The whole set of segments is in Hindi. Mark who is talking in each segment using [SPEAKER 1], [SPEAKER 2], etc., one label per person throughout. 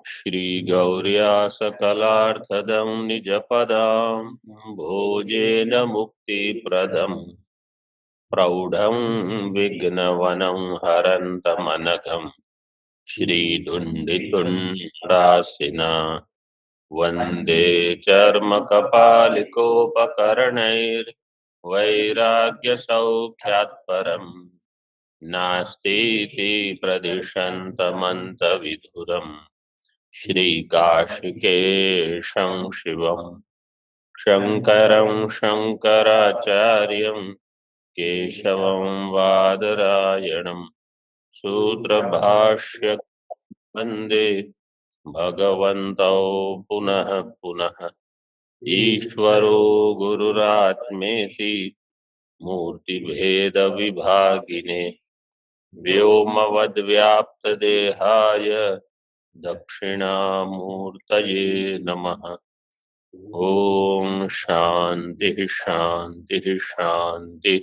[SPEAKER 1] श्रीगौर्या सकलार्थदं निजपदां भोजेन मुक्तिप्रदं प्रौढं विघ्नवनं हरन्तमनघं श्रीदुण्डितुण्डासिना वन्दे चर्मकपालिकोपकरणैर्वैराग्यसौख्यात्परम् नास्तीति प्रदिशन्तमन्तविधुरम् श्रीकाशिकेशं शिवं शङ्करं शङ्कराचार्यं केशवं वादरायणं सूत्रभाष्य वन्दे भगवन्तौ पुनः पुनः ईश्वरो गुरुरात्मेति मूर्तिभेदविभागिने व्योमवद्व्याप्तदेहाय दक्षिणामूर्तये नमः। ओम शांति शांति शांति।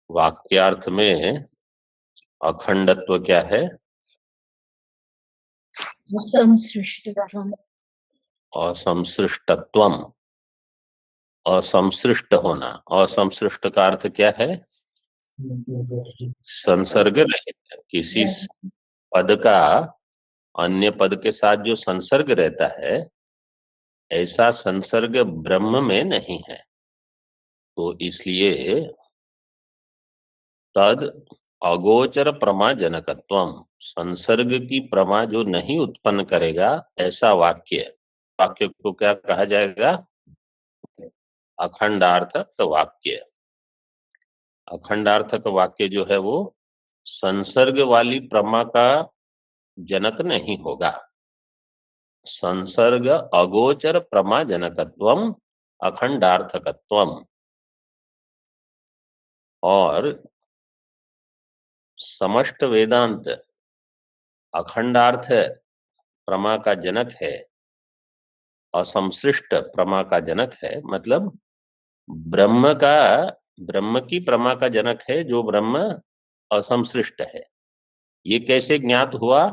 [SPEAKER 1] वाक्यार्थ में अखंडत्व क्या है? असंसृष्टत्वम, असंसृष्ट होना। असंसृष्ट का अर्थ क्या है? संसर्ग रहित। किसी पद का अन्य पद के साथ जो संसर्ग रहता है, ऐसा संसर्ग ब्रह्म में नहीं है। तो इसलिए तद अगोचर प्रमा जनकत्वम, संसर्ग की प्रमा जो नहीं उत्पन्न करेगा, ऐसा वाक्य को क्या कहा जाएगा? अखंडार्थक वाक्य। अखंडार्थक वाक्य जो है वो संसर्ग वाली प्रमा का जनक नहीं होगा। संसर्ग अगोचर प्रमा जनकत्वम अखंडार्थकत्वम। और समस्त वेदांत अखंडार्थ प्रमा का जनक है, असंसृष्ट प्रमा का जनक है। मतलब ब्रह्म की प्रमा का जनक है, जो ब्रह्म असंसृष्ट है। ये कैसे ज्ञात हुआ?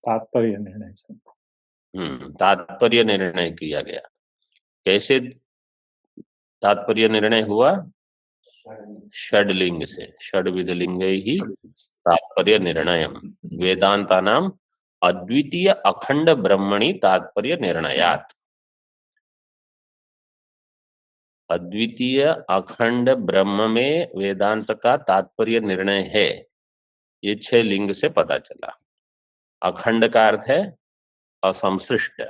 [SPEAKER 2] तात्पर्य निर्णय से।
[SPEAKER 1] तात्पर्य निर्णय किया गया। कैसे तात्पर्य निर्णय हुआ? षडलिंग से। षडविध लिंग ही तात्पर्य निर्णय। वेदांता नाम अद्वितीय अखंड ब्रह्मणि तात्पर्य निर्णयात। अद्वितीय अखंड ब्रह्म में वेदांत का तात्पर्य निर्णय है। ये 6 लिंग से पता चला। अखंड का अर्थ है असंसृष्ट।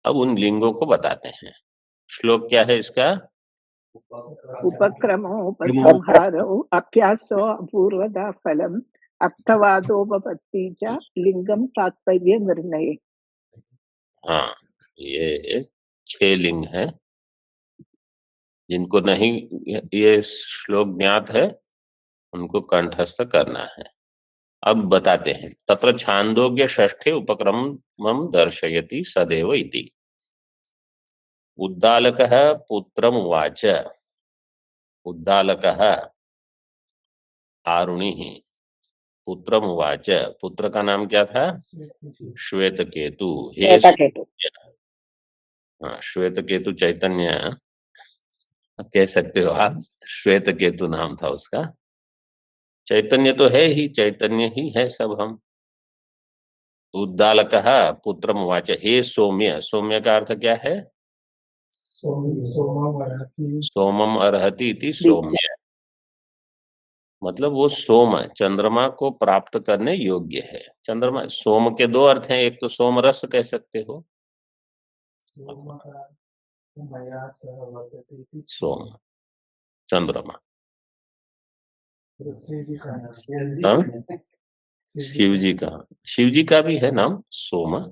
[SPEAKER 1] अब उन लिंगों को बताते हैं। श्लोक क्या है इसका?
[SPEAKER 3] उपक्रमोपसंहारो अभ्यासो अपूर्वदा फलम अर्थवादोपपत्ति च लिंगम तात्पर्य निर्णय।
[SPEAKER 1] हाँ, ये 6 लिंग हैं। जिनको नहीं ये श्लोक ज्ञात है, उनको कंठस्थ करना है। अब बताते हैं। तत्र छांदोग्य षष्ठे उपक्रमम दर्शयति सदैव इति। उद्दालकः पुत्रम उवाच। उद्दालकः आरुणिः पुत्रम उवाच। पुत्र का नाम क्या था? श्वेतकेतु। हे श्वेतकेतु चैतन्य कह सकते हो आप। श्वेतकेतु नाम था उसका। चैतन्य तो है ही, चैतन्य ही है सब हम। उद्दालकः पुत्रम उवाच। हे सौम्य। सौम्य का अर्थ क्या है? सोमम अर्हति इति सौम्य। मतलब वो सोम, चंद्रमा को प्राप्त करने योग्य है। चंद्रमा, सोम के 2 अर्थ हैं। एक तो सोम रस कह सकते हो, सोम चंद्रमा। शिव जी का भी है नाम सोम।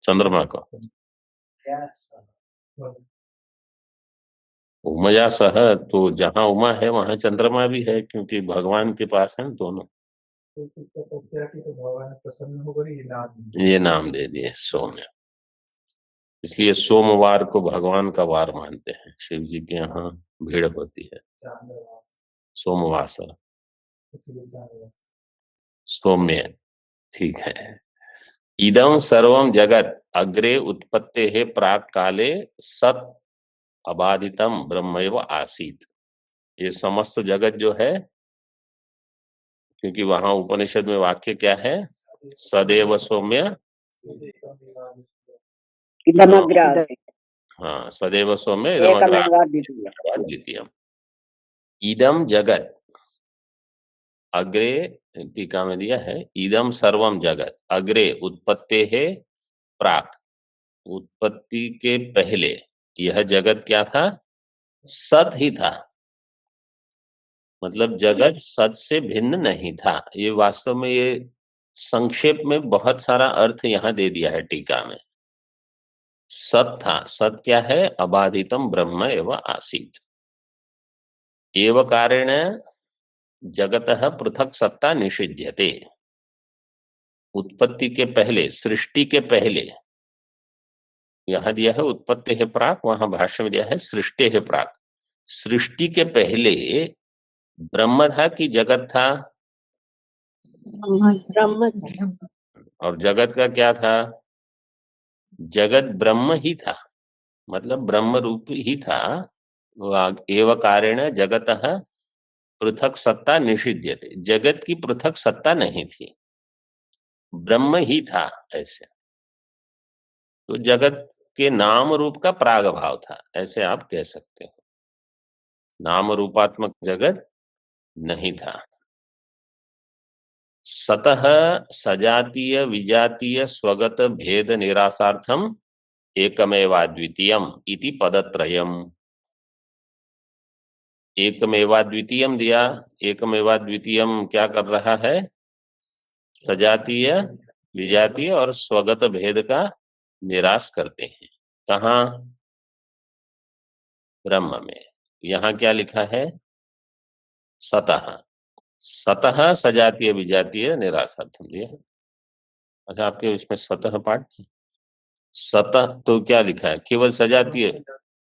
[SPEAKER 1] चंद्रमा का उमया सह, तो जहाँ उमा है वहां चंद्रमा भी है, क्योंकि भगवान के पास है दोनों। ये नाम दे दिए सौम्य। इसलिए सोमवार को भगवान का वार मानते हैं। शिव जी के यहाँ भीड़ होती है सोमवार। सौम्य, ठीक है। इदं सर्वं जगत अग्रे उत्पत्तेः प्राक् काले सत अबाधितम ब्रह्मैव आसीत। ये समस्त जगत जो है, क्योंकि वहां उपनिषद में वाक्य क्या है, सदैव सौम्य,
[SPEAKER 4] इदमग्र आसीत्
[SPEAKER 1] हाँ सदैव सौम्य इदमग्र
[SPEAKER 4] एकमेवाद्वितीयम्।
[SPEAKER 1] द्वितीयम्। इदम जगत अग्रे, टीका में दिया है, इदम सर्वम जगत अग्रे उत्पत्ते है प्राक, उत्पत्ति के पहले यह जगत क्या था, सत ही था। मतलब जगत सत से भिन्न नहीं था। ये वास्तव में ये संक्षेप में बहुत सारा अर्थ यहाँ दे दिया है टीका में। सत था, सत क्या है, अबाधितम ब्रह्म एव आसीत। एव कारेण जगतः पृथक सत्ता निषिध्यते। उत्पत्ति के पहले, सृष्टि के पहले, यहां दिया है उत्पत्ति है प्राक, वहां भाष्य में दिया है सृष्टि है प्राक। सृष्टि के पहले ब्रह्म था कि जगत था,
[SPEAKER 4] ब्रह्म
[SPEAKER 1] और जगत का क्या था, जगत ब्रह्म ही था, मतलब ब्रह्म रूप ही था। एव कारेण जगतः पृथक सत्ता निषिध्यते, जगत की पृथक सत्ता नहीं थी, ब्रह्म ही था ऐसे। तो जगत के नाम रूप का प्राग भाव था, ऐसे आप कह सकते हो। नाम रूपात्मक जगत नहीं था। सतः सजातीय विजातीय स्वगत भेद निरासार्थम एकमेवाद्वितीयम इति पदत्रयम। एकमेवाद्वितीयम दिया, एकमेवाद्वितीयम क्या कर रहा है, सजातीय विजातीय और स्वगत भेद का निराश करते हैं। कहाँ, ब्रह्म में। यहाँ क्या लिखा है, सतः, सतः सजातीय विजातीय निराशार्थम दिया। अच्छा, आपके इसमें सतः पाठ, सतः तो क्या लिखा है, केवल सजातीय,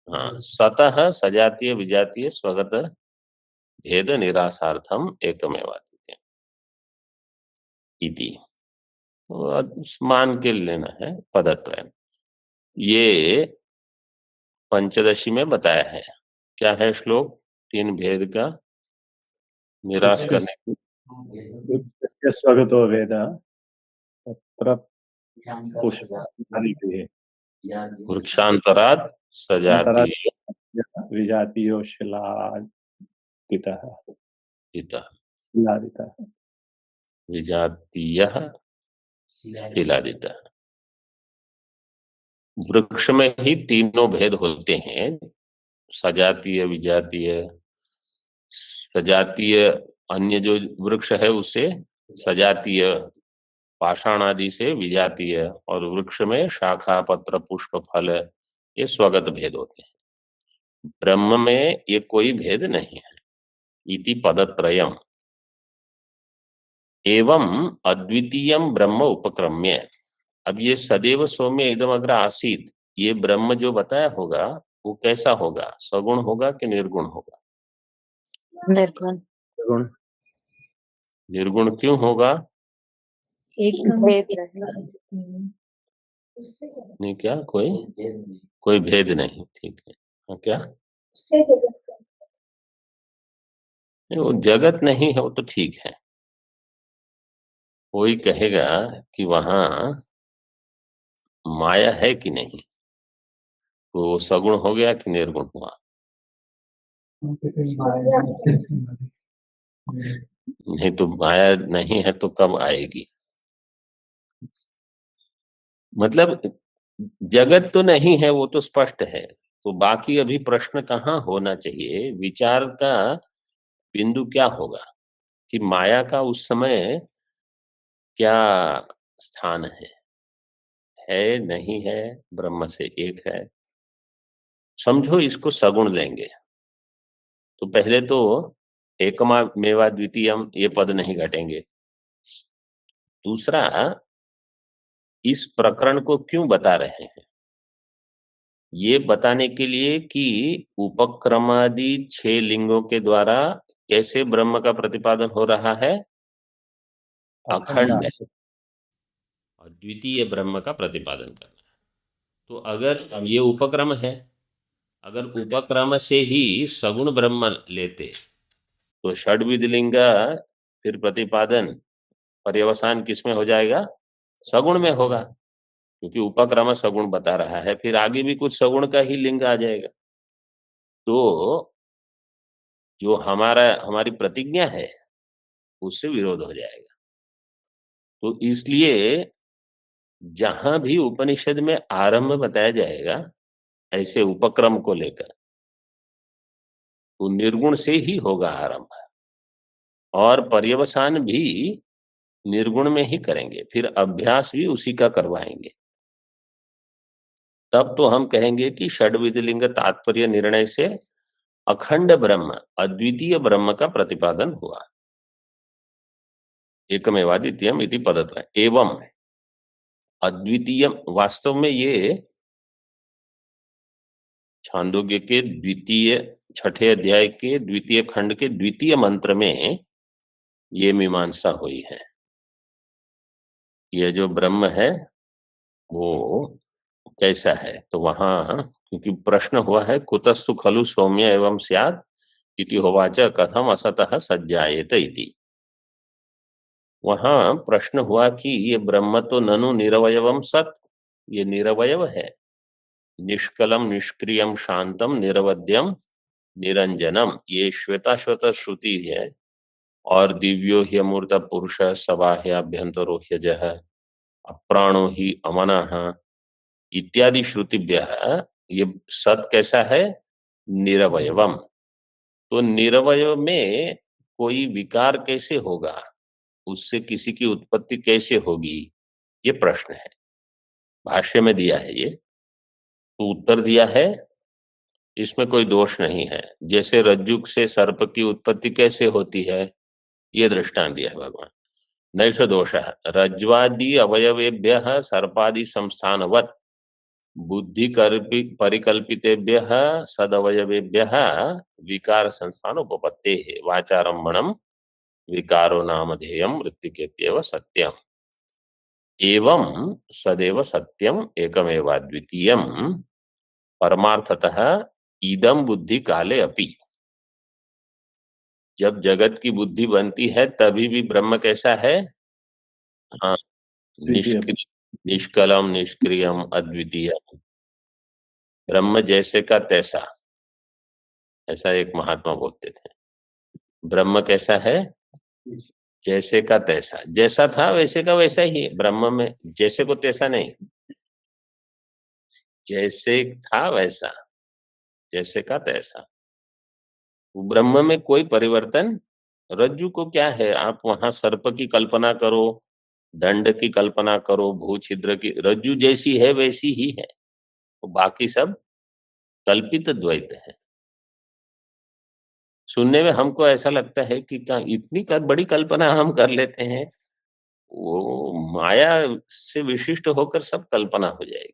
[SPEAKER 1] हाँ, सतः सजातीय विजातीय स्वगत भेद निराशार्थम एकमेवाद्वितीयम इति, मान के लेना है पदत्रयम। ये पंचदशी में बताया है। क्या है श्लोक, तीन भेद का निराश करने की।
[SPEAKER 2] स्वगतो वेद तत्र पुष्पादिभिः
[SPEAKER 1] वृक्षांतरात् सजातीय
[SPEAKER 2] विजातीयो शिलादितः शिलादितः
[SPEAKER 1] विजातीय शिलादितः। वृक्ष में ही तीनों भेद होते हैं, सजातीय विजातीय। सजातीय अन्य जो वृक्ष है उससे सजातीय, पाषाण आदि से विजातीय, और वृक्ष में शाखा पत्र पुष्प फल ये स्वगत भेद होते हैं। ब्रह्म में ये कोई भेद नहीं है। इति पदत्रयम एवं अद्वितीयम ब्रह्म उपक्रम्य। अब ये सदैव सौम्य इदमग्र आसीत, ये ब्रह्म जो बताया होगा वो कैसा होगा, सगुण होगा कि निर्गुण होगा,
[SPEAKER 4] निर्गुण।
[SPEAKER 2] गुण
[SPEAKER 1] निर्गुण क्यों होगा,
[SPEAKER 4] एक भेद
[SPEAKER 1] नहीं क्या कोई भेद नहीं, ठीक है। हाँ, क्या नहीं, वो जगत नहीं है, वो तो ठीक है। कोई कहेगा कि वहां माया है कि नहीं, तो वो सगुण हो गया कि निर्गुण हुआ, नहीं तो माया नहीं है तो कब आएगी। मतलब जगत तो नहीं है, वो तो स्पष्ट है। तो बाकी अभी प्रश्न कहाँ होना चाहिए, विचार का बिंदु क्या होगा कि माया का उस समय क्या स्थान है नहीं है, ब्रह्म से एक है। समझो इसको सगुण लेंगे तो पहले तो एकमा मेवा द्वितीयम ये पद नहीं घटेंगे। दूसरा, इस प्रकरण को क्यों बता रहे हैं, ये बताने के लिए कि उपक्रमादि 6 लिंगों के द्वारा कैसे ब्रह्म का प्रतिपादन हो रहा है? अखंड अद्वितीय ब्रह्म का प्रतिपादन करना। तो अगर ये उपक्रम है, अगर उपक्रम से ही सगुण ब्रह्म लेते तो षड्विध लिंग फिर प्रतिपादन पर्यवसान किसमें हो जाएगा? सगुण में होगा, क्योंकि उपक्रम सगुण बता रहा है, फिर आगे भी कुछ सगुण का ही लिंग आ जाएगा। तो जो हमारी प्रतिज्ञा है उससे विरोध हो जाएगा। तो इसलिए जहां भी उपनिषद में आरंभ बताया जाएगा ऐसे उपक्रम को लेकर, तो निर्गुण से ही होगा आरंभ, और पर्यवसान भी निर्गुण में ही करेंगे, फिर अभ्यास भी उसी का करवाएंगे। तब तो हम कहेंगे कि षड्विध लिंग तात्पर्य निर्णय से अखंड ब्रह्म, अद्वितीय ब्रह्म का प्रतिपादन हुआ। एकमेवाद्वितीयम इति पदत्रय एवं अद्वितीय, वास्तव में ये छांदोग्य के द्वितीय छठे अध्याय के द्वितीय खंड के द्वितीय मंत्र में ये मीमांसा हुई है। यह जो ब्रह्म है वो कैसा है, तो वहां क्योंकि प्रश्न हुआ है कुतस्तु खलु सौम्य एवं स्यात् इति होवाच कथम असतः सज्जायेत इति। वहां प्रश्न हुआ कि ये ब्रह्म तो ननु निरवयवम सत, ये निरवयव है, निष्कलम निष्क्रियम शांतम निरवध्यम निरंजनम, ये श्वेता श्रुति है। और दिव्यो ही अमूर्त पुरुष सबाह्याभ्यंतरो ह्यजः अप्राणो ही अमनः इत्यादि श्रुतिभ्यः ये सत कैसा है? निरवयवम। तो निरवयव में कोई विकार कैसे होगा, उससे किसी की उत्पत्ति कैसे होगी, ये प्रश्न है। भाष्य में दिया है ये, तो उत्तर दिया है इसमें कोई दोष नहीं है। जैसे रज्जु से सर्प की उत्पत्ति कैसे होती है, ये दृष्टांत दिया है भगवान। नैष दोष रज्ज्वादि अवयवेभ्यः सर्पादि संस्थानवत् बुद्धि परिकल्पितेभ्यः सदवयवेभ्यः विकार संस्थान उपपत्ते है वाचारंभणम विकारो नामधेयम मृत्तिकेत्येव सत्यम एवं सदैव सत्यम एकमेवाद्वितीयम परमार्थतः इदम बुद्धि काले अपि। जब जगत की बुद्धि बनती है तभी भी ब्रह्म कैसा है? हाँ, निष्कलम निष्क्रियम अद्वितीय, ब्रह्म जैसे का तैसा, ऐसा एक महात्मा बोलते थे। ब्रह्म कैसा है? जैसे का तैसा, जैसा था वैसे का वैसा ही ब्रह्म में, जैसे को तैसा नहीं, जैसे था वैसा, जैसे का तैसा। ब्रह्म में कोई परिवर्तन, रज्जु को क्या है, आप वहां सर्प की कल्पना करो, दंड की कल्पना करो, भू छिद्र की, रज्जु जैसी है वैसी ही है, तो बाकी सब कल्पित द्वैत है। सुनने में हमको ऐसा लगता है कि क्या इतनी बड़ी कल्पना हम कर लेते हैं, वो माया से विशिष्ट होकर सब कल्पना हो जाएगी।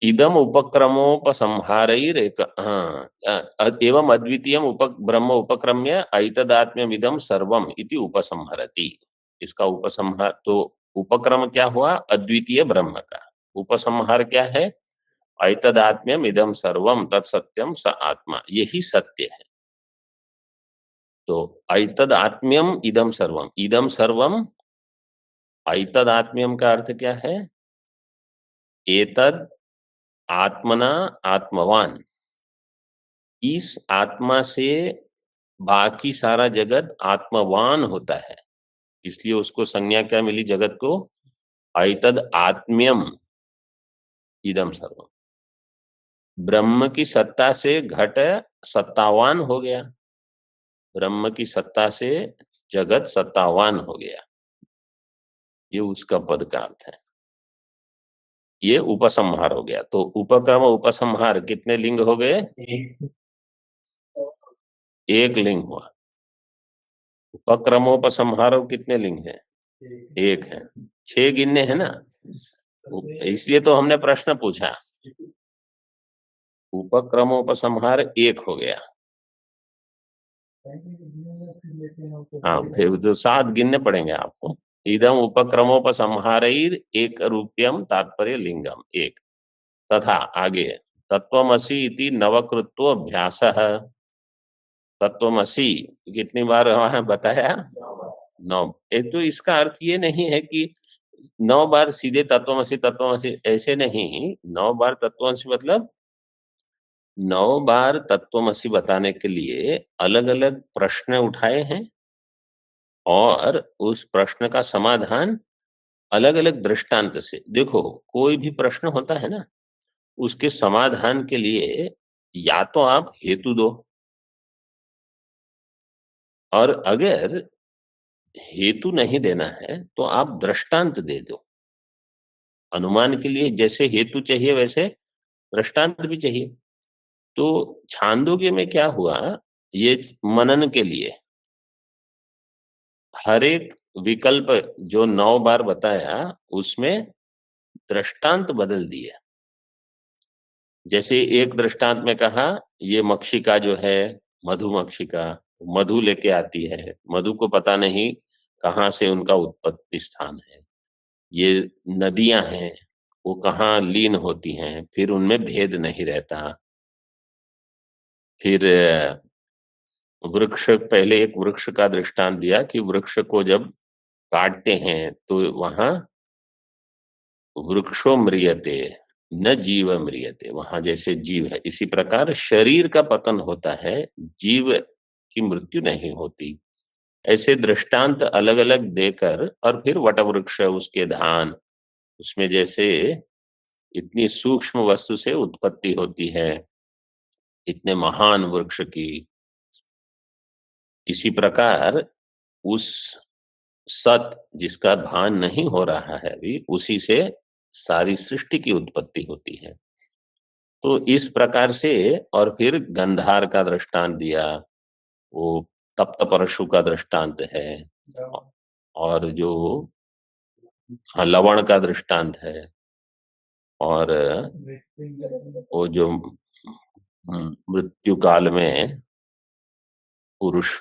[SPEAKER 1] इदम उपक्रमोपसंहारैर एवं अद्वितीयम ब्रह्म उपक्रम्य ऐतदात्म्यम इदम सर्वम इति उपसंहरति। इसका उपसंहार, तो उपक्रम क्या हुआ? अद्वितीय ब्रह्म का। उपसंहार क्या है? ऐतदात्म्यम इदम सर्वम तत्सत्यम स आत्मा, यही सत्य है। तो ऐतदात्म्यम इदम सर्वम, इदम सर्वम, ऐतदात्म्यम का अर्थ क्या है? एतद आत्मना आत्मवान, इस आत्मा से बाकी सारा जगत आत्मवान होता है, इसलिए उसको संज्ञा क्या मिली जगत को? ऐतद आत्म्यम इदम सर्वम। ब्रह्म की सत्ता से घट सत्तावान हो गया, ब्रह्म की सत्ता से जगत सत्तावान हो गया, ये उसका पद का अर्थ है। ये उपसंहार हो गया। तो उपक्रम उपसंहार कितने लिंग हो गए? एक लिंग हुआ। उपक्रमोपसंहार कितने लिंग है? एक है। 6 गिनने हैं ना, इसलिए तो हमने प्रश्न पूछा। उपक्रमोपसंहार एक हो गया, हाँ, फिर जो 7 गिनने पड़ेंगे आपको। इदम उपक्रमोपसंहारैर एक रूप्यम तात्पर्य लिंगम एक, तथा आगे तत्वमसि इति नवकृत्वोऽभ्यासः। तत्वमसि कितनी बार वहां बताया? 9। तो इसका अर्थ ये नहीं है कि 9 बार सीधे तत्वमसि तत्वमसि, ऐसे नहीं। 9 बार तत्वमसि मतलब 9 बार तत्वमसि बताने के लिए अलग अलग प्रश्न उठाए हैं और उस प्रश्न का समाधान अलग अलग दृष्टांत से। देखो, कोई भी प्रश्न होता है ना, उसके समाधान के लिए या तो आप हेतु दो, और अगर हेतु नहीं देना है तो आप दृष्टांत दे दो। अनुमान के लिए जैसे हेतु चाहिए वैसे दृष्टांत भी चाहिए। तो छांदोग्य में क्या हुआ, ये मनन के लिए हर एक विकल्प जो 9 बार बताया उसमें दृष्टांत बदल दिए। जैसे एक दृष्टांत में कहा, ये मक्षिका जो है, मधुमक्षिका मधु लेके आती है, मधु को पता नहीं कहाँ से उनका उत्पत्ति स्थान है। ये नदियां हैं, वो कहाँ लीन होती हैं, फिर उनमें भेद नहीं रहता। फिर वृक्ष, पहले एक वृक्ष का दृष्टांत दिया कि वृक्ष को जब काटते हैं तो वहां वृक्षो म्रियते न जीव म्रियते, वहां जैसे जीव है इसी प्रकार शरीर का पतन होता है, जीव की मृत्यु नहीं होती। ऐसे दृष्टांत अलग अलग देकर, और फिर वटवृक्ष, उसके धान, उसमें जैसे इतनी सूक्ष्म वस्तु से उत्पत्ति होती है, इतने महान वृक्ष की, इसी प्रकार उस सत जिसका भान नहीं हो रहा है अभी, उसी से सारी सृष्टि की उत्पत्ति होती है। तो इस प्रकार से, और फिर गंधार का दृष्टांत दिया, वो तप्त परशु का दृष्टांत है, और जो हाँ, लवण का दृष्टांत है, और वो जो मृत्यु काल में पुरुष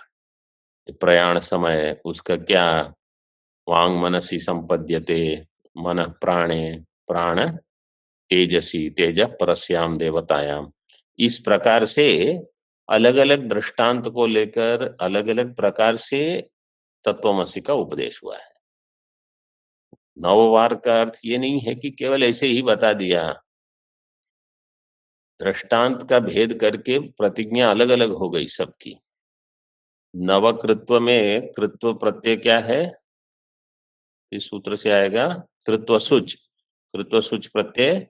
[SPEAKER 1] प्रयाण समय उसका क्या, वांग मनसी संपद्यते, मन प्राणे, प्राण तेजसी, तेज परस्याम देवतायाम। इस प्रकार से अलग अलग दृष्टांत को लेकर अलग अलग प्रकार से तत्वमसि का उपदेश हुआ है। नववार का अर्थ ये नहीं है कि केवल ऐसे ही बता दिया, दृष्टांत का भेद करके प्रतिज्ञा अलग अलग हो गई सबकी। नवकृत्व में कृत्व प्रत्यय क्या है, इस सूत्र से आएगा कृत्वसुच। कृत्वसुच प्रत्यय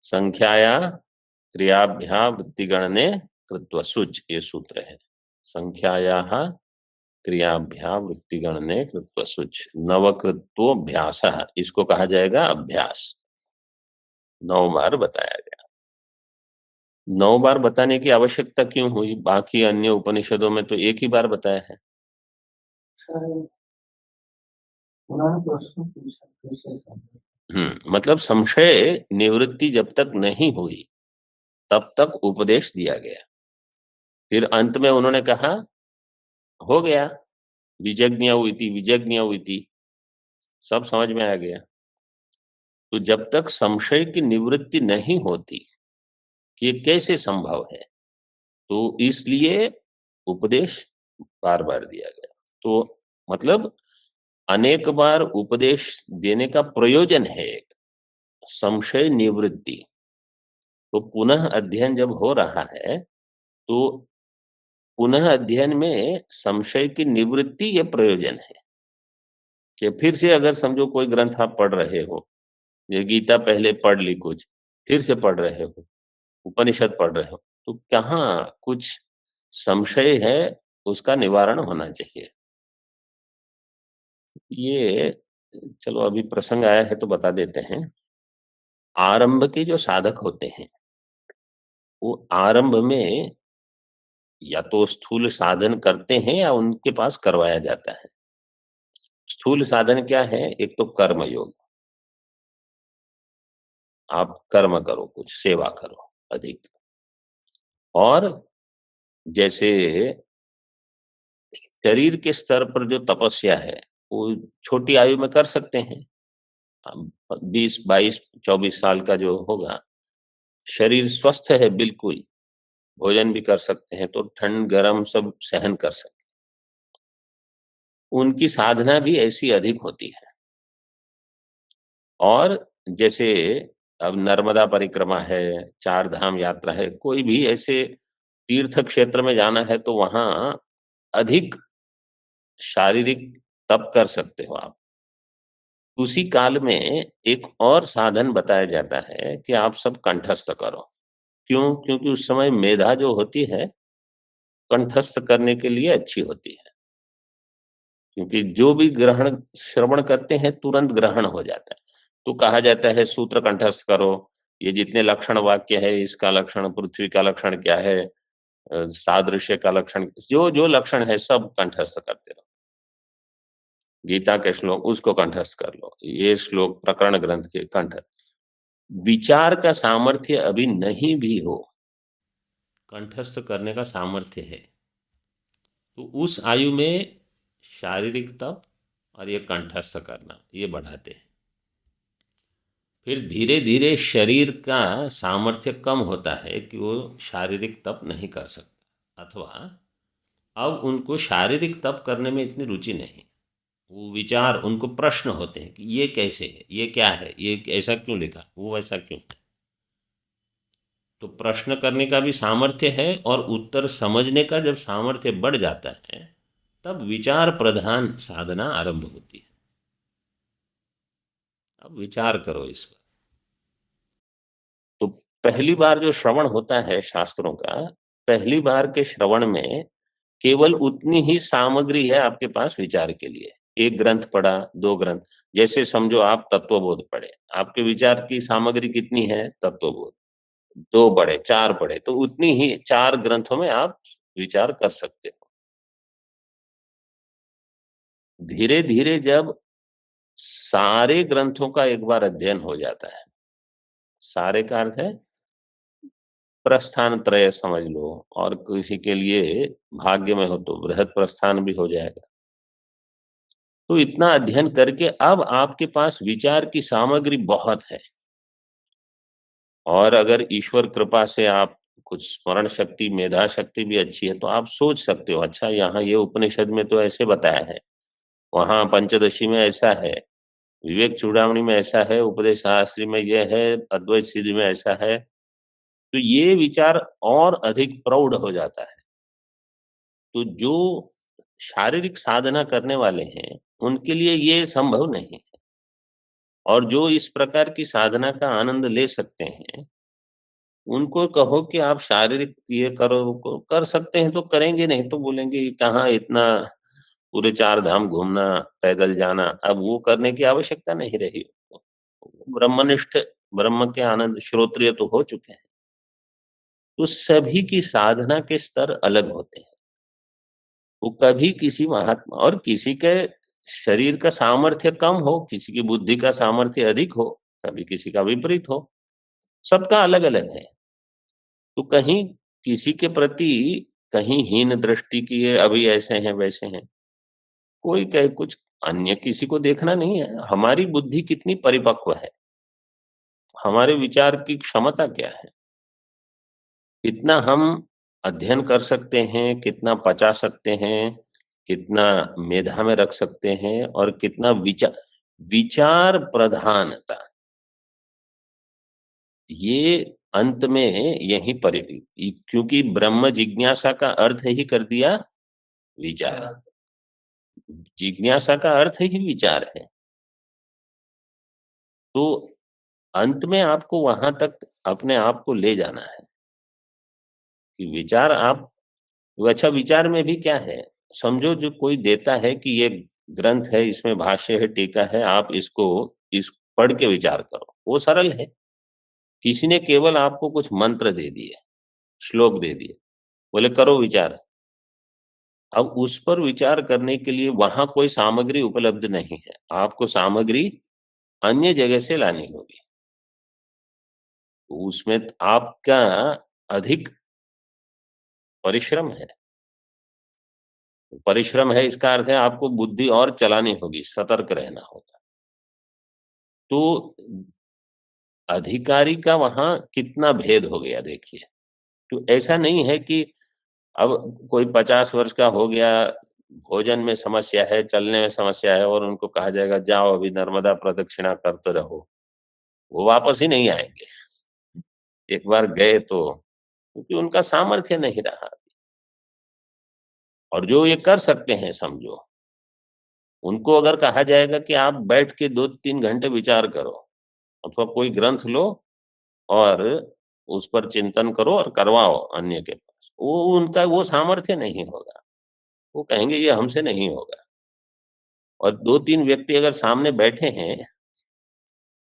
[SPEAKER 1] संख्याया क्रियाभ्या वृत्तिगणने कृत्वसुच, ये सूत्र है। संख्याया क्रियाभ्या वृत्तिगणने कृत्वसुच नवकृत्वोऽभ्यास, इसको कहा जाएगा अभ्यास। 9 बार बताया गया। 9 बार बताने की आवश्यकता क्यों हुई? बाकी अन्य उपनिषदों में तो एक ही बार बताया है। मतलब संशय निवृत्ति जब तक नहीं हुई तब तक उपदेश दिया गया। फिर अंत में उन्होंने कहा हो गया, विजज्ञ हुई थी, विजज्ञ हुई थी, सब समझ में आ गया। तो जब तक संशय की निवृत्ति नहीं होती कि ये कैसे संभव है, तो इसलिए उपदेश बार बार दिया गया। तो मतलब अनेक बार उपदेश देने का प्रयोजन है एक, संशय निवृत्ति। तो पुनः अध्ययन जब हो रहा है तो पुनः अध्ययन में संशय की निवृत्ति ये प्रयोजन है कि फिर से अगर समझो कोई ग्रंथ आप पढ़ रहे हो, ये गीता पहले पढ़ ली, कुछ फिर से पढ़ रहे हो, उपनिषद पढ़ रहे हो, तो कहाँ कुछ संशय है, उसका निवारण होना चाहिए। ये चलो अभी प्रसंग आया है तो बता देते हैं। आरंभ के जो साधक होते हैं वो आरंभ में या तो स्थूल साधन करते हैं या उनके पास करवाया जाता है। स्थूल साधन क्या है? एक तो कर्म योग, आप कर्म करो, कुछ सेवा करो अधिक, और जैसे शरीर के स्तर पर जो तपस्या है वो छोटी आयु में कर सकते हैं। 20, 22, 24 साल का जो होगा, शरीर स्वस्थ है बिल्कुल, भोजन भी कर सकते हैं, तो ठंड गर्म सब सहन कर सकते हैं। उनकी साधना भी ऐसी अधिक होती है। और जैसे अब नर्मदा परिक्रमा है, चार धाम यात्रा है, कोई भी ऐसे तीर्थ क्षेत्र में जाना है तो वहां अधिक शारीरिक तप कर सकते हो आप। उसी काल में एक और साधन बताया जाता है कि आप सब कंठस्थ करो। क्यों? क्योंकि उस समय मेधा जो होती है कंठस्थ करने के लिए अच्छी होती है, क्योंकि जो भी ग्रहण श्रवण करते हैं तुरंत ग्रहण हो जाता है। तो कहा जाता है सूत्र कंठस्थ करो, ये जितने लक्षण वाक्य है, इसका लक्षण, पृथ्वी का लक्षण क्या है, सादृश्य का लक्षण, जो जो लक्षण है सब कंठस्थ करते रहो। गीता के श्लोक उसको कंठस्थ कर लो, ये श्लोक प्रकरण ग्रंथ के कंठ। विचार का सामर्थ्य अभी नहीं भी हो, कंठस्थ करने का सामर्थ्य है, तो उस आयु में शारीरिक तप और ये कंठस्थ करना ये बढ़ाते हैं। फिर धीरे धीरे शरीर का सामर्थ्य कम होता है कि वो शारीरिक तप नहीं कर सकता, अथवा अब उनको शारीरिक तप करने में इतनी रुचि नहीं। वो विचार, उनको प्रश्न होते हैं कि ये कैसे है, ये क्या है, ये ऐसा क्यों लिखा, वो ऐसा क्यों है। तो प्रश्न करने का भी सामर्थ्य है और उत्तर समझने का जब सामर्थ्य बढ़ जाता है तब विचार प्रधान साधना आरंभ होती है। अब विचार करो इस पर। तो पहली बार जो श्रवण होता है शास्त्रों का, पहली बार के श्रवण में केवल उतनी ही सामग्री है आपके पास विचार के लिए। एक ग्रंथ पढ़ा, दो ग्रंथ, जैसे समझो आप तत्वबोध पढ़े, आपके विचार की सामग्री कितनी है? तत्वबोध। दो पढ़े, चार पढ़े, तो उतनी ही 4 ग्रंथों में आप विचार कर सकते हो। धीरे धीरे जब सारे ग्रंथों का एक बार अध्ययन हो जाता है, सारे का अर्थ है प्रस्थान त्रय समझ लो, और किसी के लिए भाग्य में हो तो बृहद प्रस्थान भी हो जाएगा। तो इतना अध्ययन करके अब आपके पास विचार की सामग्री बहुत है। और अगर ईश्वर कृपा से आप कुछ स्मरण शक्ति, मेधा शक्ति भी अच्छी है, तो आप सोच सकते हो, अच्छा यहाँ ये उपनिषद में तो ऐसे बताया है, वहां पंचदशी में ऐसा है, विवेक चूड़ामणि में ऐसा है, उपदेश शास्त्री में ये है, अद्वैत सिद्धि में ऐसा है। तो ये विचार और अधिक प्रौढ़ हो जाता है। तो जो शारीरिक साधना करने वाले हैं उनके लिए ये संभव नहीं है, और जो इस प्रकार की साधना का आनंद ले सकते हैं उनको कहो कि आप शारीरिक ये करो, कर सकते हैं तो करेंगे, नहीं तो बोलेंगे कहाँ इतना पूरे 4 धाम घूमना, पैदल जाना, अब वो करने की आवश्यकता नहीं रही। ब्रह्मनिष्ठ, ब्रह्म के आनंद श्रोत्रिय तो हो चुके हैं। तो सभी की साधना के स्तर अलग होते हैं। वो कभी किसी महात्मा, और किसी के शरीर का सामर्थ्य कम हो, किसी की बुद्धि का सामर्थ्य अधिक हो, कभी किसी का विपरीत हो, सबका अलग अलग है। तो कहीं किसी के प्रति कहीं हीन दृष्टि की है, अभी ऐसे हैं वैसे हैं, कोई कहे कुछ, अन्य किसी को देखना नहीं है। हमारी बुद्धि कितनी परिपक्व है, हमारे विचार की क्षमता क्या है, कितना हम अध्ययन कर सकते हैं, कितना पचा सकते हैं, कितना मेधा में रख सकते हैं, और कितना विचार, विचार प्रधानता, ये अंत में यही क्योंकि ब्रह्म जिज्ञासा का अर्थ ही कर दिया विचार। जिज्ञासा का अर्थ ही विचार है। तो अंत में आपको वहां तक अपने आप को ले जाना है कि विचार आप, अच्छा विचार में भी क्या है, समझो जो कोई देता है कि ये ग्रंथ है, इसमें भाष्य है, टीका है, आप इसको इस पढ़ के विचार करो, वो सरल है। किसी ने केवल आपको कुछ मंत्र दे दिए, श्लोक दे दिए, बोले करो विचार। अब उस पर विचार करने के लिए वहां कोई सामग्री उपलब्ध नहीं है, आपको सामग्री अन्य जगह से लानी होगी। तो उसमें आपका अधिक परिश्रम है। परिश्रम है इसका अर्थ है आपको बुद्धि और चलानी होगी, सतर्क रहना होगा। तो अधिकारी का वहां कितना भेद हो गया देखिए। तो ऐसा नहीं है कि अब कोई 50 वर्ष का हो गया, भोजन में समस्या है, चलने में समस्या है और उनको कहा जाएगा जाओ अभी नर्मदा प्रदक्षिणा करते रहो, वो वापस ही नहीं आएंगे। एक बार गए तो, क्योंकि उनका सामर्थ्य नहीं रहा। और जो ये कर सकते हैं समझो, उनको अगर कहा जाएगा कि आप बैठ के 2-3 घंटे विचार करो अथवा कोई ग्रंथ लो और उस पर चिंतन करो और करवाओ अन्य के पास, वो उनका वो सामर्थ्य नहीं होगा। वो कहेंगे ये हमसे नहीं होगा। और 2-3 व्यक्ति अगर सामने बैठे हैं,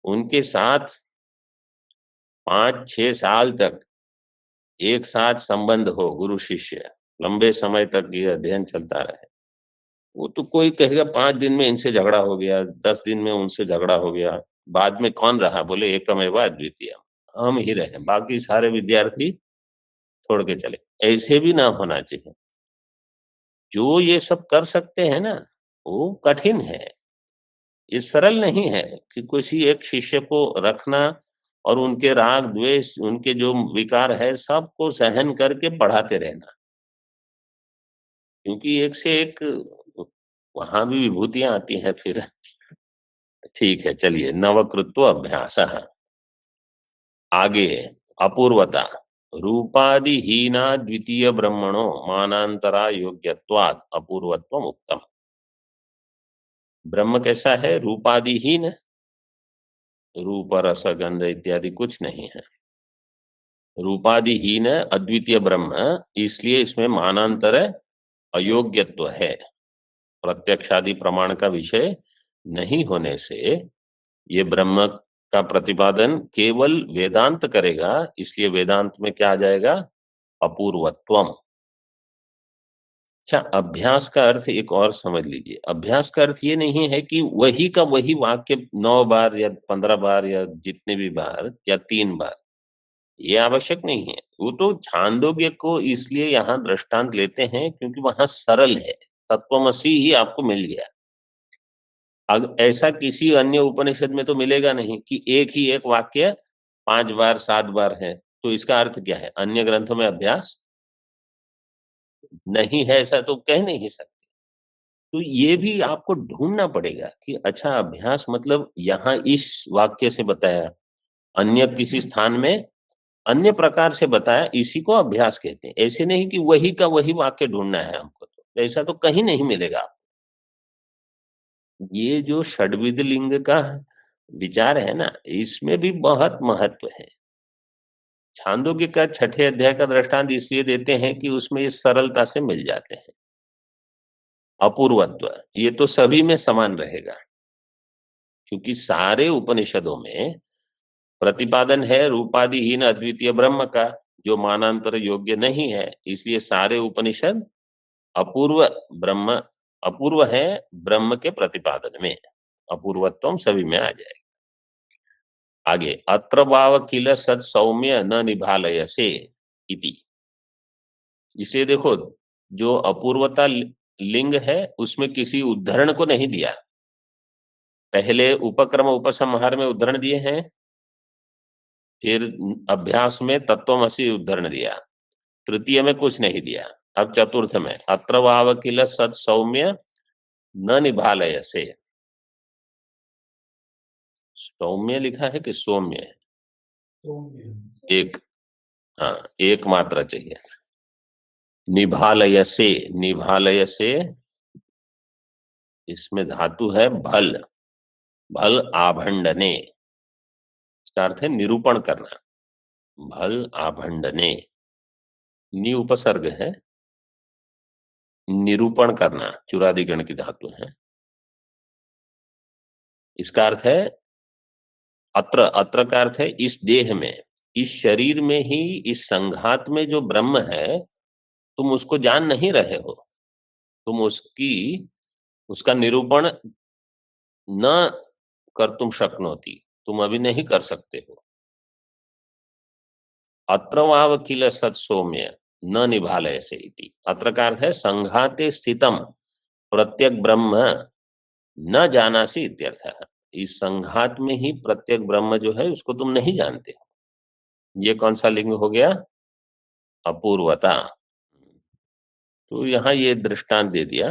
[SPEAKER 1] उनके साथ 5-6 साल तक एक साथ संबंध हो, गुरु शिष्य, लंबे समय तक ये अध्ययन चलता रहे, वो तो कोई कहेगा 5 दिन में इनसे झगड़ा हो गया, 10 दिन में उनसे झगड़ा हो गया, बाद में कौन रहा? बोले एकमेव अद्वितीय, हम ही रहे, बाकी सारे विद्यार्थी छोड़ के चले। ऐसे भी ना होना चाहिए। जो ये सब कर सकते हैं ना, वो कठिन है, ये सरल नहीं है कि किसी एक शिष्य को रखना और उनके राग द्वेष, उनके जो विकार है सबको सहन करके पढ़ाते रहना, क्योंकि एक से एक वहां भी विभूतियां आती हैं फिर। ठीक है, चलिए। नवकृत्व अभ्यास आगे। अपूर्वता। रूपादिहीना द्वितीय ब्रह्मणो मानांतरा योग्यत्वात् अपूर्वत्व उत्तम। ब्रह्म कैसा है? रूपादिहीन, रूप रस गंध इत्यादि कुछ नहीं है, रूपादिहीन अद्वितीय ब्रह्म, इसलिए इसमें मानांतर अयोग्यत्व है। प्रत्यक्षादि प्रमाण का विषय नहीं होने से ये ब्रह्म का प्रतिपादन केवल वेदांत करेगा, इसलिए वेदांत में क्या आ जाएगा? अपूर्वत्वम। अच्छा, अभ्यास का अर्थ एक और समझ लीजिए। अभ्यास का अर्थ ये नहीं है कि वही का वही वाक्य 9 बार या 15 बार या जितने भी बार या 3 बार, ये आवश्यक नहीं है। वो तो छांदोग्य को इसलिए यहाँ दृष्टांत लेते हैं क्योंकि वहां सरल है, तत्वमसी ही आपको मिल गया। ऐसा किसी अन्य उपनिषद में तो मिलेगा नहीं कि एक ही एक वाक्य 5 बार 7 बार है। तो इसका अर्थ क्या है? अन्य ग्रंथों में अभ्यास नहीं है, ऐसा तो कह नहीं सकते। तो ये भी आपको ढूंढना पड़ेगा कि अच्छा अभ्यास मतलब यहाँ इस वाक्य से बताया, अन्य किसी स्थान में अन्य प्रकार से बताया, इसी को अभ्यास कहते हैं। ऐसे नहीं कि वही का वही वाक्य ढूंढना है हमको, तो ऐसा तो कहीं नहीं मिलेगा। ये जो षड्विध लिंग का विचार है ना, इसमें भी बहुत महत्व है। छांदोग्य का 6ठे अध्याय का दृष्टांत इसलिए देते हैं कि उसमें ये सरलता से मिल जाते हैं। अपूर्वत्व ये तो सभी में समान रहेगा, क्योंकि सारे उपनिषदों में प्रतिपादन है रूपादिहीन अद्वितीय ब्रह्म का, जो मानांतर योग्य नहीं है। इसलिए सारे उपनिषद अपूर्व ब्रह्म, अपूर्व है ब्रह्म के प्रतिपादन में। अपूर्वत्व सभी में आ जाएगा। आगे। अत्र भाव किल सत सौम्य न निभालयसे इति। इसे देखो, जो अपूर्वता लिंग है उसमें किसी उद्धरण को नहीं दिया। पहले उपक्रम उपसंहार में उद्धरण दिए हैं, फिर अभ्यास में तत्वमसि उद्धरण दिया, तृतीय में कुछ नहीं दिया। अब चतुर्थ में अत्र भाव किल सत सौम्य न निभालयसे। सौम्य लिखा है कि सौम्य है? एक, हाँ, एक मात्रा चाहिए। निभालयसे, निभालयसे इसमें धातु है भल, भल आभंडने, इसका अर्थ है निरूपण करना। भल आभंडने, नि उपसर्ग है, निरूपण करना चुरादिगण की धातु है। इसका अर्थ है अत्र, अत्र का अर्थ है इस देह में, इस शरीर में ही, इस संघात में जो ब्रह्म है, तुम उसको जान नहीं रहे हो, तुम उसका निरूपण न कर तुम शक्नोति, तुम अभी नहीं कर सकते हो। अत्र वाव किल सत सौम्य, न निभालयसे इति। अत्र का अर्थ है संघाते स्थितम प्रत्यक ब्रह्म न जानासि इत्यर्थ। इस संघात में ही प्रत्यक ब्रह्म जो है उसको तुम नहीं जानते हो। ये कौन सा लिंग हो गया? अपूर्वता। तो यहाँ ये दृष्टांत दे दिया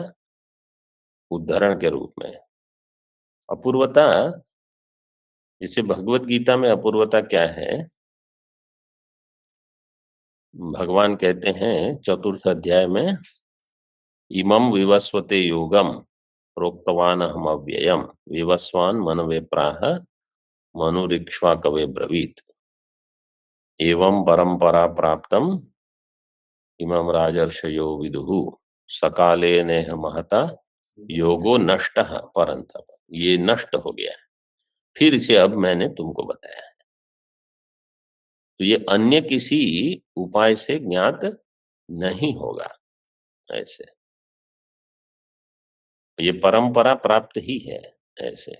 [SPEAKER 1] उदाहरण के रूप में। अपूर्वता, जैसे भगवत गीता में अपूर्वता क्या है? भगवान कहते हैं चतुर्थ अध्याय में, इमं विवस्वते योगम प्रोक्तवान हम अव्ययम विवस्वान मनवे प्राह मनुरिक्ष्वा कवे ब्रवीत एवं परंपरा प्राप्तम इमं राजर्षयो विदुहु सकाले नेह महता योगो नष्ट परंतप। ये नष्ट हो गया है, फिर इसे अब मैंने तुमको बताया है। तो ये अन्य किसी उपाय से ज्ञात नहीं होगा। ऐसे ये परंपरा प्राप्त ही है, ऐसे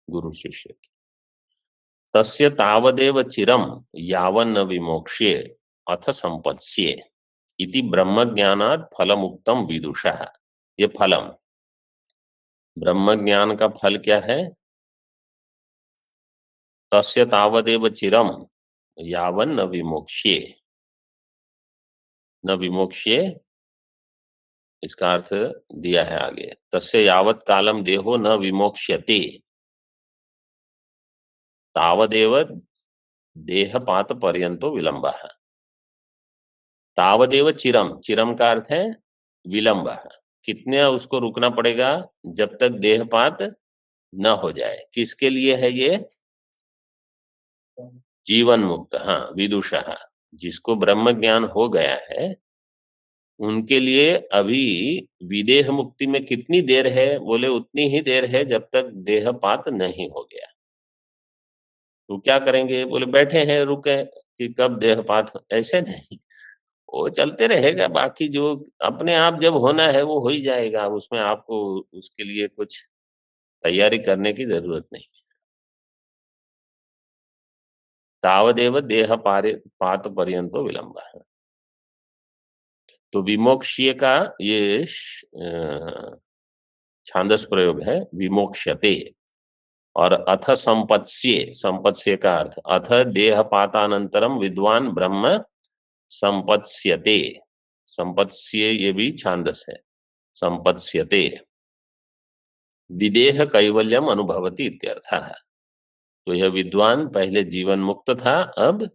[SPEAKER 1] गुरु शिष्य की। तस्य तावदेव चिरम यावन्न विमोक्ष्ये अथ संपत्स्ये इति ब्रह्म ज्ञानात् फलमुक्तम विदुषः। ये फलम, ब्रह्म ज्ञान का फल क्या है? तस्य तावदेव चिरम यावन्न विमोक्ष्ये। न विमोक्ष्ये इसका अर्थ दिया है आगे, तस्य यावत कालम देहो न विमोक्ष्यते तावदेव देहपात पर्यंतो विलंबः। तावदेव चिरम, चिरम का अर्थ है विलंब। कितने उसको रुकना पड़ेगा? जब तक देहपात न हो जाए। किसके लिए है ये? जीवन मुक्त, हाँ, विदुषः, जिसको ब्रह्म ज्ञान हो गया है उनके लिए अभी विदेह मुक्ति में कितनी देर है? बोले उतनी ही देर है जब तक देहपात नहीं हो गया। तो क्या करेंगे? बोले बैठे हैं रुके कि कब देहपात हो। ऐसे नहीं, वो चलते रहेगा। बाकी जो अपने आप जब होना है वो हो ही जाएगा, उसमें आपको उसके लिए कुछ तैयारी करने की जरूरत नहीं। तावदेव देह पात पर्यंतो विलंब है। तो विमोक्ष्य का ये छांदस प्रयोग है, विमोक्ष्यते। और अथ संपत्स्ये, संपत्स्ये का अर्थ अथ देहपातानंतरम विद्वान ब्रह्म संपत्स्यते। संपत्स्ये ये भी छांदस है, संपत्स्यते विदेह कैवल्यम अनुभवति इत्यर्थः। तो यह विद्वान पहले जीवन मुक्त था, अब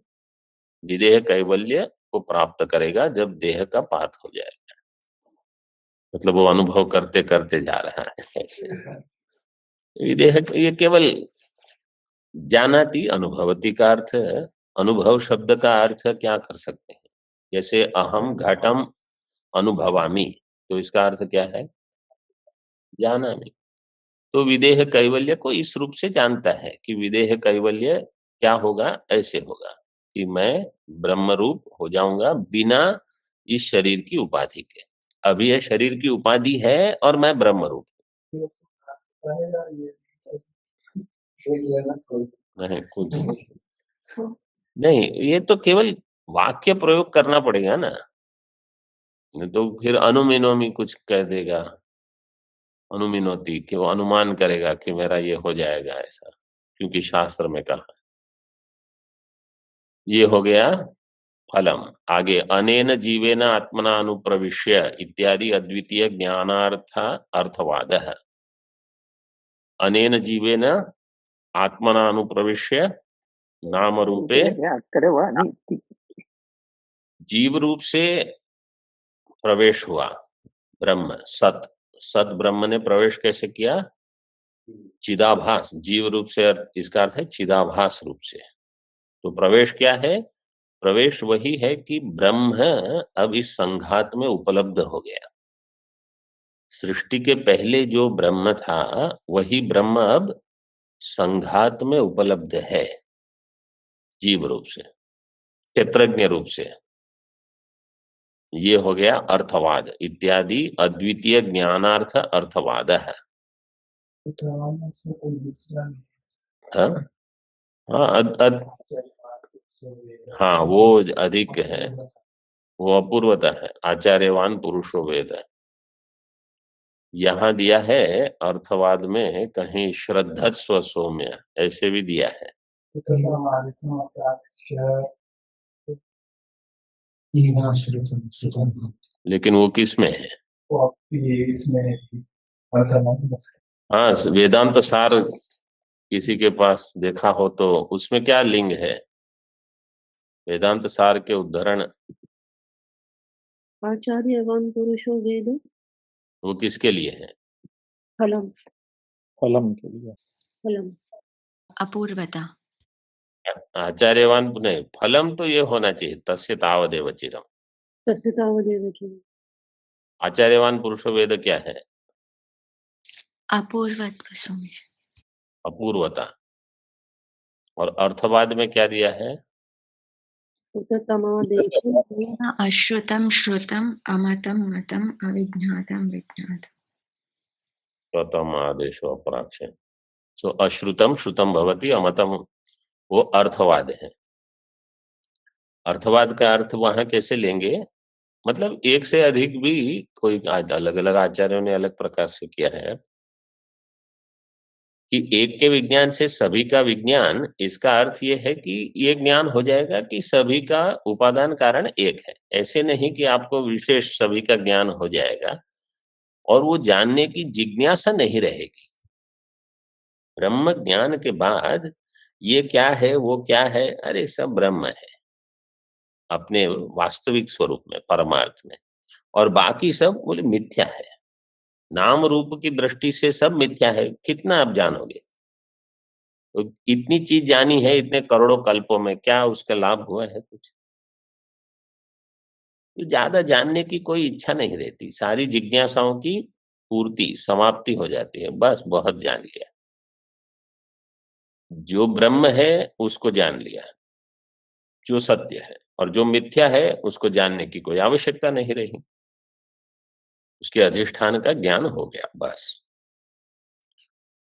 [SPEAKER 1] विदेह कैवल्य को प्राप्त करेगा जब देह का पात हो जाएगा। मतलब वो अनुभव करते करते जा रहा है। ऐसे विदेह ये केवल जानाति, अनुभवति का अर्थ, अनुभव शब्द का अर्थ क्या कर सकते हैं? जैसे अहम घटम अनुभवामि, तो इसका अर्थ क्या है? जाना नहीं। तो विदेह कैवल्य को इस रूप से जानता है कि विदेह कैवल्य क्या होगा? ऐसे होगा कि मैं ब्रह्म रूप हो जाऊंगा बिना इस शरीर की उपाधि के। अभी यह शरीर की उपाधि है और मैं ब्रह्म रूप नहीं, कुछ नहीं। ये तो केवल वाक्य प्रयोग करना पड़ेगा ना, तो फिर अनुमिनोमी कुछ कह देगा, अनुमिनोती, कि वो अनुमान करेगा कि मेरा ये हो जाएगा ऐसा, क्योंकि शास्त्र में कहा। ये हो गया फलम। आगे अनेन जीवेन आत्मना अनुप्रविश्य इत्यादि अद्वितीय ज्ञानार्थ अर्थवाद है। अनेन जीवेन आत्मना अनुप्रविश्य नाम रूपे, जीव रूप से प्रवेश हुआ ब्रह्म, सत। सत ब्रह्म ने प्रवेश कैसे किया? चिदाभास, जीव रूप से, इसका अर्थ है चिदाभास रूप से। तो प्रवेश क्या है? प्रवेश वही है कि ब्रह्म अब इस संघात में उपलब्ध हो गया। सृष्टि के पहले जो ब्रह्म था वही ब्रह्म अब संघात में उपलब्ध है, जीव रूप से, क्षेत्रज्ञ रूप से। ये हो गया अर्थवाद इत्यादि अद्वितीय ज्ञानार्थ अर्थवाद है। हाँ हाँ, हाँ वो अधिक है, वो अपूर्वता है। आचार्यवान पुरुषो वेद, यहाँ दिया है अर्थवाद में कहीं श्रद्धस्व सौम्य, ऐसे भी दिया है। लेकिन वो किस में है? हाँ, वेदांत सार किसी के पास देखा हो तो उसमें क्या लिंग है? वेदांत सार के उद्धरण
[SPEAKER 5] आचार्यवान पुरुषो वेद
[SPEAKER 1] वो किसके लिए है?
[SPEAKER 5] फलम
[SPEAKER 2] फलम के लिए।
[SPEAKER 5] फलम
[SPEAKER 4] अपूर्वता।
[SPEAKER 1] आचार्यवान नहीं, फलम तो ये होना चाहिए, तस्य तावदेव चिरम।
[SPEAKER 5] तस्य तावदेव चिरम।
[SPEAKER 1] आचार्यवान पुरुषो वेद क्या है?
[SPEAKER 4] अपूर्वत्व सौम्य।
[SPEAKER 1] अपूर्वता। और अर्थवाद में क्या दिया है?
[SPEAKER 5] उत्तमादेशो
[SPEAKER 4] अश्रुतम श्रुतम अमतम मतम अविज्ञातम विज्ञातम।
[SPEAKER 1] प्रथम आदेशो अपराक्ष। सो अश्रुतम श्रुतम भवति अमतम, वो अर्थवाद है। अर्थवाद का अर्थ वहां कैसे लेंगे? मतलब एक से अधिक भी कोई अलग अलग आचार्यों ने अलग प्रकार से किया है कि एक के विज्ञान से सभी का विज्ञान, इसका अर्थ ये है कि ये ज्ञान हो जाएगा कि सभी का उपादान कारण एक है। ऐसे नहीं कि आपको विशेष सभी का ज्ञान हो जाएगा और वो जानने की जिज्ञासा नहीं रहेगी। ब्रह्म ज्ञान के बाद ये क्या है वो क्या है, अरे सब ब्रह्म है अपने वास्तविक स्वरूप में, परमार्थ में, और बाकी सब बोले मिथ्या है। नाम रूप की दृष्टि से सब मिथ्या है। कितना आप जानोगे? तो इतनी चीज जानी है इतने करोड़ों कल्पों में, क्या उसका लाभ हुआ है कुछ? तो ज्यादा जानने की कोई इच्छा नहीं रहती, सारी जिज्ञासाओं की पूर्ति समाप्ति हो जाती है। बस बहुत जान लिया, जो ब्रह्म है उसको जान लिया, जो सत्य है, और जो मिथ्या है उसको जानने की कोई आवश्यकता नहीं रही। उसके अधिष्ठान का ज्ञान हो गया, बस।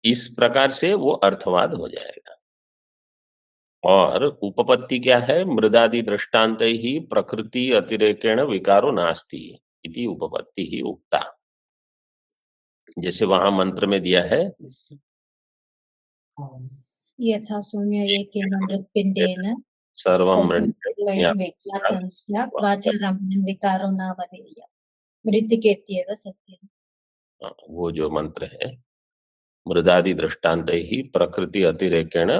[SPEAKER 1] इस प्रकार से वो अर्थवाद हो जाएगा। और उपपत्ति क्या है? मृदादि दृष्टांत ही प्रकृति अतिरेकेण विकारो नास्ति इति उपपत्ति ही उक्ता। जैसे वहां मंत्र में दिया है
[SPEAKER 6] यथा सौम्य एकेन मृत्पिण्डेन
[SPEAKER 1] सर्वं
[SPEAKER 6] विज्ञातं स्यात् वाचारम्भं विकारो नावधेयः मृत्तिकेत्येव सत्यम्।
[SPEAKER 1] वो जो मंत्र है, मृदादि दृष्टांत ही प्रकृति अतिरेकेण,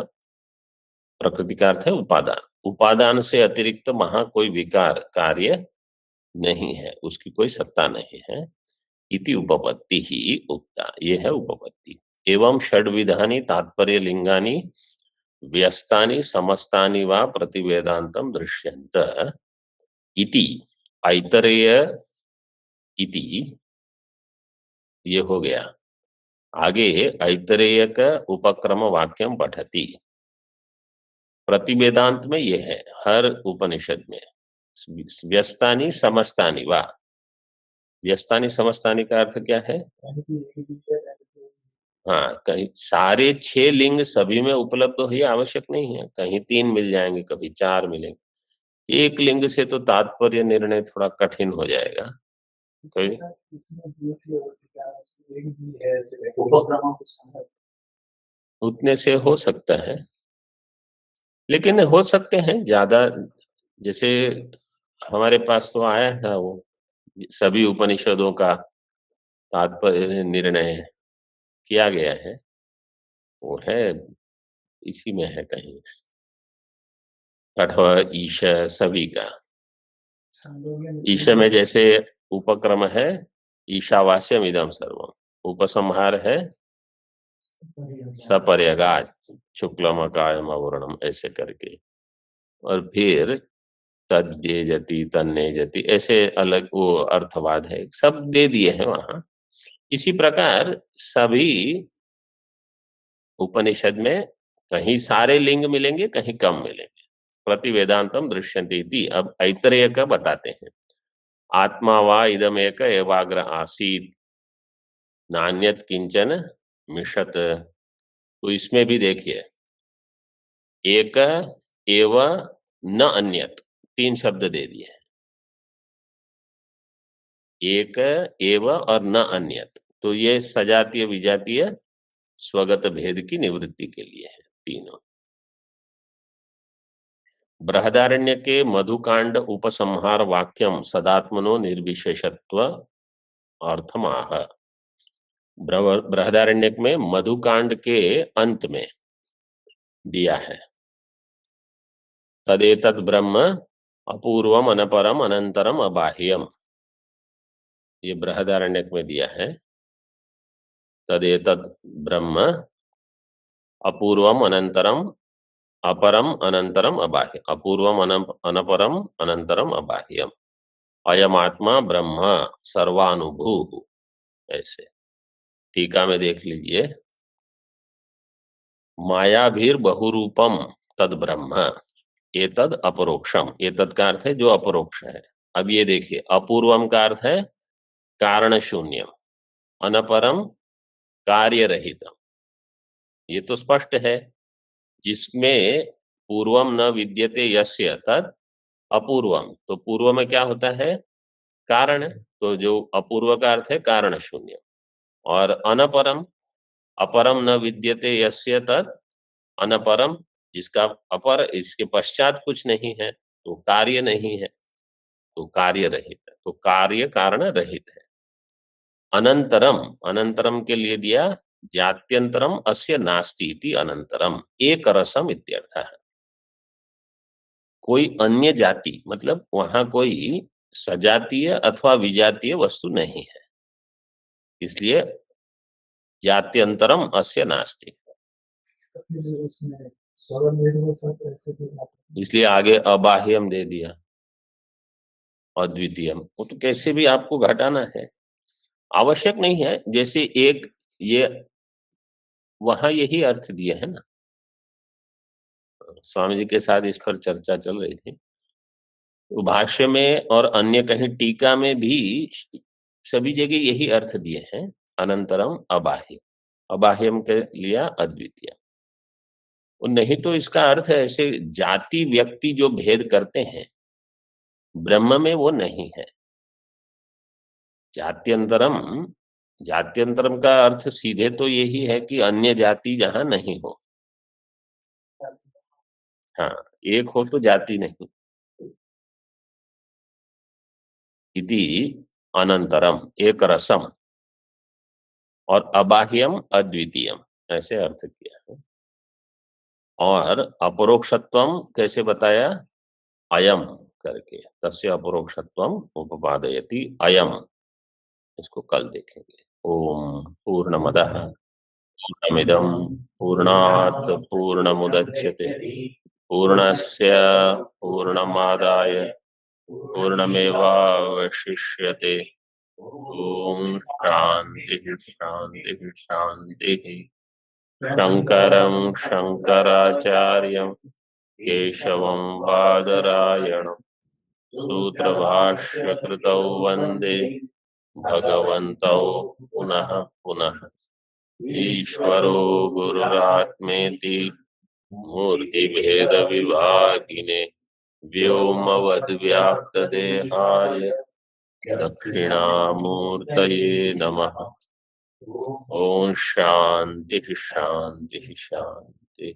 [SPEAKER 1] प्रकृति का अर्थ है उपादान, उपादान से अतिरिक्त वहां कोई विकार कार्य नहीं है, उसकी कोई सत्ता नहीं है। इति उपपत्ति ही उक्ता, ये है उपपत्ति। एवं षड्विधानि तात्पर्य लिंगानि व्यस्तानि समस्तानि वा प्रतिवेदांतम दृश्यन्त इति ऐतरेय इति, ये हो गया। आगे ऐतरेय का उपक्रम वाक्यम पठति। प्रतिवेदांत में ये है, हर उपनिषद में व्यस्तानि समस्तानि वा। व्यस्तानि समस्तानि का अर्थ क्या है? हाँ, कहीं सारे 6 लिंग सभी में उपलब्ध हो ये आवश्यक नहीं है, कहीं 3 मिल जाएंगे, कभी 4 मिलेंगे। एक लिंग से तो तात्पर्य निर्णय थोड़ा कठिन हो जाएगा। कोई उतने से हो सकता है, लेकिन हो सकते हैं ज्यादा। जैसे हमारे पास तो आया था वो सभी उपनिषदों का तात्पर्य निर्णय किया गया है, वो है इसी में है कहीं, कठोर ईश सभी का। ईश में जैसे उपक्रम है ईशावास्यम इदम सर्वम, उपसंहार है सपर्यगात शुक्लम कायम अवर्णम, ऐसे करके, और फिर तद्ये जति तन्ने जति, ऐसे अलग वो अर्थवाद है, सब दे दिए हैं वहां। इसी प्रकार सभी उपनिषद में कहीं सारे लिंग मिलेंगे, कहीं कम मिलेंगे। प्रतिवेदांतम दृश्यन्ते। अब ऐतरेय का बताते हैं। आत्मा वा इदमेक एवाग्र आसीत नान्यत किंचन मिषत। तो इसमें भी देखिए, एक एव न अन्यत, 3 शब्द दे दिए। एक एव और न अन्यत, तो ये सजातीय विजातीय स्वगत भेद की निवृत्ति के लिए है तीनों। बृहदारण्य के मधुकांड उपसंहार वाक्यम सदात्मनो निर्विशेषत्व अर्थमाह। बृहदारण्यक में मधुकांड के अंत में दिया है, तदेतत् ब्रह्म अपूर्वम अनपरम अनंतरम अबाह्यम, ये बृहदारण्यक में दिया है। तदेतत् ब्रह्म अपूर्वम अनंतरम अपरम अनंतरम अबाह्य, अपूर्वम अनपरम अनंतरम अबाह्यम, अयम आत्मा ब्रह्म सर्वानुभू। ऐसे टीका में देख लीजिए, मायाभीर बहुरूपम तद ब्रह्म एतद अपरोक्षम, एतद का अर्थ है जो अपरोक्ष है। अब ये देखिए, अपूर्वम का अर्थ है कारण शून्यम, अनपरम कार्य रहितम, ये तो स्पष्ट है। जिसमें पूर्वम न विद्यते यस्य तद अपूर्वम, तो पूर्व में क्या होता है? कारण, तो जो अपूर्व का अर्थ है कारण शून्य। और अनपरम, अपरम न विद्यते यस्य तद अनपरम, जिसका अपर, इसके पश्चात कुछ नहीं है, तो कार्य नहीं है, तो कार्य रहित है, तो कार्य कारण रहित है। अनंतरम, अनंतरम के लिए दिया जात्यंतरम अस्य नास्ति इति अनंतरम, एक रसम इत्यर्थः। कोई अन्य जाति, मतलब वहां कोई सजातीय अथवा विजातीय वस्तु नहीं है, इसलिए जात्यंतरम अस्य नास्ति। इसलिए आगे अबाह्यम दे दिया, अद्वितीयम, वो तो कैसे भी आपको घटाना है, आवश्यक नहीं है। जैसे एक, ये वहां यही अर्थ दिए है ना, स्वामी जी के साथ इस पर चर्चा चल रही थी, तो भाष्य में और अन्य कहीं टीका में भी सभी जगह यही अर्थ दिए हैं, अनंतरम अबाह्य, अबाह्यम के लिया अद्वितीय। और नहीं तो इसका अर्थ है ऐसे जाति व्यक्ति जो भेद करते हैं, ब्रह्म में वो नहीं है। जात्यंतरम, जात्यंतरम का अर्थ सीधे तो यही है कि अन्य जाति जहां नहीं हो। हाँ, एक हो तो जाति नहीं। इति अनंतरम एक रसम, और अबाह्यम अद्वितीयम, ऐसे अर्थ किया है। और अपरोक्षत्वम कैसे बताया? अयम करके, तस्य अपरोक्षत्वम उपपादयति अयम, इसको कल देखेंगे। ओम पूर्णमदः पूर्णमिदं पूर्णात् पूर्णमुदच्यते पूर्णस्य पूर्णमादाय पूर्णमेवावशिष्यते। ओम शांति शांति शांति। शंकरं शंकराचार्यं केशवं बादरायणं सूत्रभाष्यकृतौ वन्दे भगवन्तौ पुनः पुनः। ईश्वरो गुरुरात्मेति मूर्तिभेदविभागिने व्योमवद्व्याप्तदेहाय दक्षिणामूर्तये नमः। ओम शांति शांति शांति।